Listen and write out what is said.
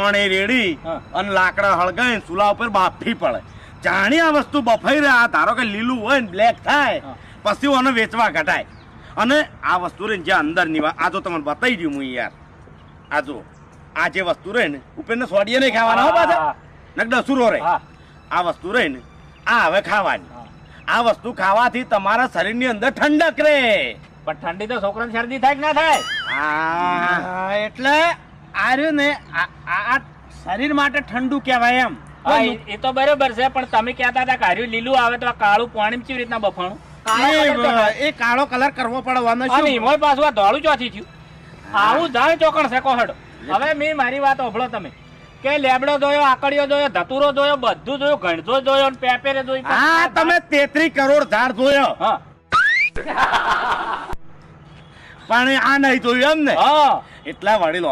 પાણી રેડી અને લાકડા હળગાઈ ચૂલા ઉપર બાફી પડે. જાણી આ વસ્તુ બફાઈ રહ્યા, ધારો કે લીલું હોય ને બ્લેક થાય પછી એને વેચવા ઘટાય. અને આ વસ્તુ રે જે અંદર ની આ તો તમને બતાવી દઉં હું યાર. આ જો આ જે વસ્તુ રહે ને ઉપરને સોડિયે નહીં ખાવાના હો પાછા, નક ડસુરો રહે. આ વસ્તુ રહે ને આ હવે ખાવાની. આ વસ્તુ ખાવાથી તમારા શરીરની અંદર ઠંડક રહે. પણ ઠંડી તો છોકરાને શરદી થાય કે ના થાય? એટલે આ રહ્યું ને આ શરીર માટે ઠંડુ કહેવાય એમ. એ તો બરોબર છે, પણ તમે કહેતા હતા કે હાર્યું લીલું આવે તો આ કાળું પાણી કેવી રીતના બફાણું? એ કાળો કલર કરવો પડવાનો અને એમાં પાછું આ ધોળું ચોથી થયું. આવું જાણ ચોકણ છે કોહડ. હવે મેં મારી વાત ઓભળો તમે કે લેબડો જોયો, આકડીઓ જોયો, ધતુરો જોયો, બધું જોયું, ગણજો જોયો ને પેપેરે જોયું. હા, તમે 33 કરોડ ઝાડ જોયો. હા, પણ આ નહીં જોયું એમ ને? હા, એટલા વડીલો